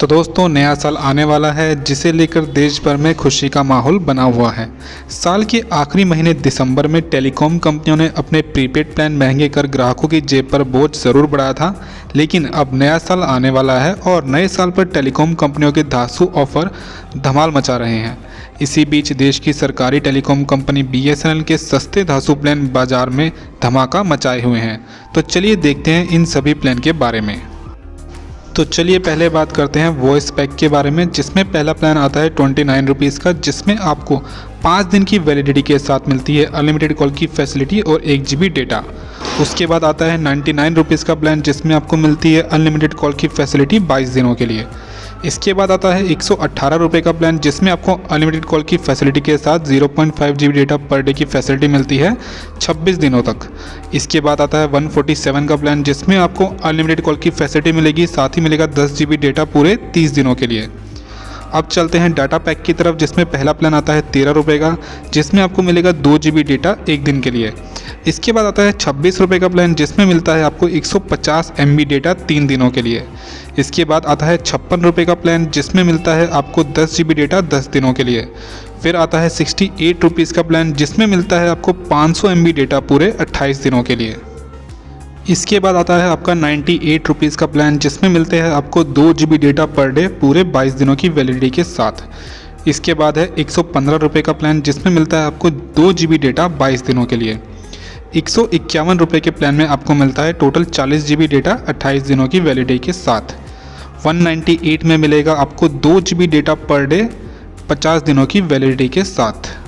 तो दोस्तों नया साल आने वाला है जिसे लेकर देश भर में खुशी का माहौल बना हुआ है। साल के आखिरी महीने दिसंबर में टेलीकॉम कंपनियों ने अपने प्रीपेड प्लान महंगे कर ग्राहकों की जेब पर बोझ ज़रूर बढ़ाया था, लेकिन अब नया साल आने वाला है और नए साल पर टेलीकॉम कंपनियों के धांसू ऑफर धमाल मचा रहे हैं। इसी बीच देश की सरकारी टेलीकॉम कंपनी BSNL के सस्ते धांसू प्लान बाजार में धमाका मचाए हुए हैं। तो चलिए देखते हैं इन सभी प्लान के बारे में। तो चलिए पहले बात करते हैं वॉइस पैक के बारे में, जिसमें पहला प्लान आता है 29 रुपीज़ का, जिसमें आपको 5 दिन की वैलिडिटी के साथ मिलती है अनलिमिटेड कॉल की फैसिलिटी और 1 GB डेटा। उसके बाद आता है 99 रुपीज़ का प्लान, जिसमें आपको मिलती है अनलिमिटेड कॉल की फैसिलिटी 22 दिनों के लिए। इसके बाद आता है 118 रुपये का प्लान, जिसमें आपको अनलिमिटेड कॉल की फैसिलिटी के साथ 0.5 GB डेटा पर डे की फैसिलिटी मिलती है 26 दिनों तक। इसके बाद आता है 147 का प्लान, जिसमें आपको अनलिमिटेड कॉल की फैसिलिटी मिलेगी, साथ ही मिलेगा 10 GB डेटा पूरे 30 दिनों के लिए। अब चलते हैं डाटा पैक की तरफ, जिसमें पहला प्लान आता है 13 रुपये का, जिसमें आपको मिलेगा 2 GB डेटा 1 दिन के लिए। इसके बाद आता है 26 रुपये का प्लान, जिसमें मिलता है आपको 150 MB डेटा 3 दिनों के लिए। इसके बाद आता है 56 रुपये का प्लान, जिसमें मिलता है आपको 10 GB डेटा 10 दिनों के लिए। फिर आता है 68 रुपीज़ का प्लान, जिसमें मिलता है आपको 500 MB डेटा पूरे 28 दिनों के लिए। इसके बाद आता है आपका 98 रुपीज़ का प्लान, जिसमें मिलते हैं आपको 2 GB डेटा पर डे पूरे 22 दिनों की वैलिडिटी के साथ। इसके बाद है 115 रुपये का प्लान, जिसमें मिलता है आपको 2 GB डेटा 22 दिनों के लिए। 151 रुपये के प्लान में आपको मिलता है टोटल 40 GB डेटा 28 दिनों की वैलिडिटी के साथ। 198 में मिलेगा आपको 2 GB डेटा पर डे 50 दिनों की वैलिडिटी के साथ।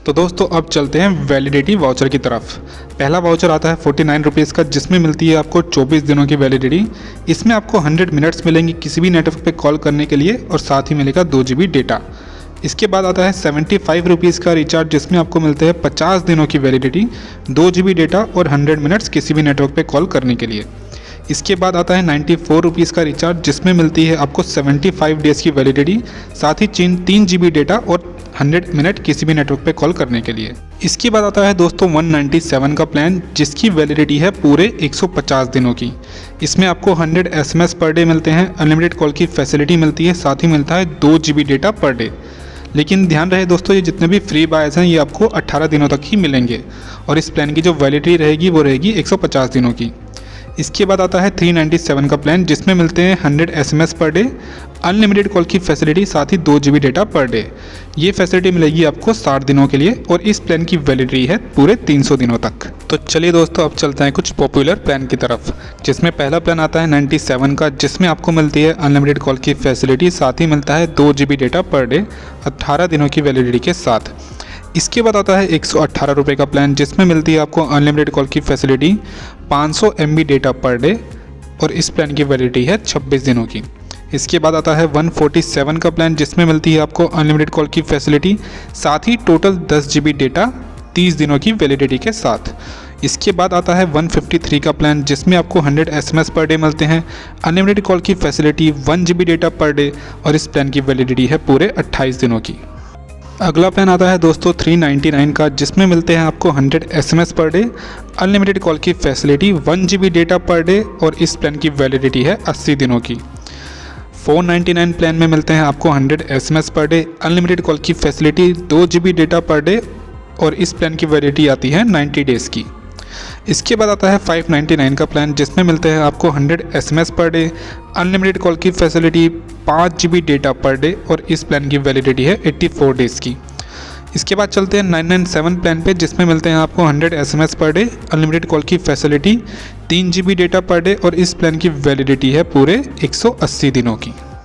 तो दोस्तों अब चलते हैं वैलिडिटी वाउचर की तरफ। पहला वाउचर आता है 49 रुपीज़ का, जिसमें मिलती है आपको 24 दिनों की वैलिडिटी। इसमें आपको 100 मिनट्स मिलेंगे किसी भी नेटवर्क पे कॉल करने के लिए, और साथ ही मिलेगा 2 GB डेटा। इसके बाद आता है 75 रुपीज़ का रिचार्ज, जिसमें आपको मिलते हैं 50 दिनों की वैलिडिटी, 2 GB डेटा और 100 मिनट्स किसी भी नेटवर्क पे कॉल करने के लिए। इसके बाद आता है 94 रुपीज़ का रिचार्ज, जिसमें मिलती है आपको 75 डेज़ की वैलिडिटी, साथ ही 3 GB डेटा और 100 मिनट किसी भी नेटवर्क पे कॉल करने के लिए। इसके बाद आता है दोस्तों 197 का प्लान, जिसकी वैलिडिटी है पूरे 150 दिनों की। इसमें आपको 100 SMS पर डे मिलते हैं, अनलिमिटेड कॉल की फैसिलिटी मिलती है, साथ ही मिलता है 2 GB डेटा पर डे। लेकिन ध्यान रहे दोस्तों, ये जितने भी फ्री बायर्स हैं ये आपको 18 दिनों तक ही मिलेंगे, और इस प्लान की जो वैलिडिटी रहेगी वो रहेगी 150 दिनों की। इसके बाद आता है 397 का प्लान, जिसमें मिलते हैं 100 SMS per day, unlimited call की फैसिलिटी, साथ ही 2 GB डेटा पर डे। ये फैसिलिटी मिलेगी आपको 60 दिनों के लिए, और इस प्लान की वैलिडिटी है पूरे 300 दिनों तक। तो चलिए दोस्तों अब चलते हैं कुछ पॉपुलर प्लान की तरफ, जिसमें पहला प्लान आता है 97 का, जिसमें आपको मिलती है अनलिमिटेड कॉल की फैसिलिटी, साथ ही मिलता है 2 GB डेटा पर डे 18 दिनों की वैलिडिटी के साथ। इसके बाद आता है 118 रुपये का प्लान, जिसमें मिलती है आपको अनलिमिटेड कॉल की facility, 500 MB data per day, और इस प्लान की वैलिडिटी है 26 दिनों की। इसके बाद आता है 147 का प्लान, जिसमें मिलती है आपको अनलिमिटेड कॉल की फैसिलिटी, साथ ही टोटल 10 GB डेटा 30 दिनों की वैलिडिटी के साथ। इसके बाद आता है 153 का प्लान, जिसमें आपको 100 SMS पर डे मिलते हैं, अनलिमिटेड कॉल की facility, 1 GB data per day, और इस प्लान की वैलिडिटी है पूरे 28 दिनों की। अगला प्लान आता है दोस्तों 399 का, जिसमें मिलते हैं आपको 100 SMS per day, unlimited call की facility, 1 GB data per day, और इस प्लान की वैलिडिटी है 80 दिनों की। 499 प्लान में मिलते हैं आपको 100 SMS per day, unlimited call की facility, 2 GB data per day, और इस प्लान की वैलिडिटी आती है 90 डेज़ की। इसके बाद आता है 599 का प्लान, जिसमें मिलते हैं आपको 100 SMS per day, unlimited call की facility, 5 GB data per day, और इस प्लान की वैलिडिटी है 84 डेज़ की। इसके बाद चलते हैं 997 प्लान पे, जिसमें मिलते हैं आपको 100 SMS per day, unlimited call की facility, 3 GB data per day, और इस प्लान की वैलिडिटी है पूरे 180 दिनों की।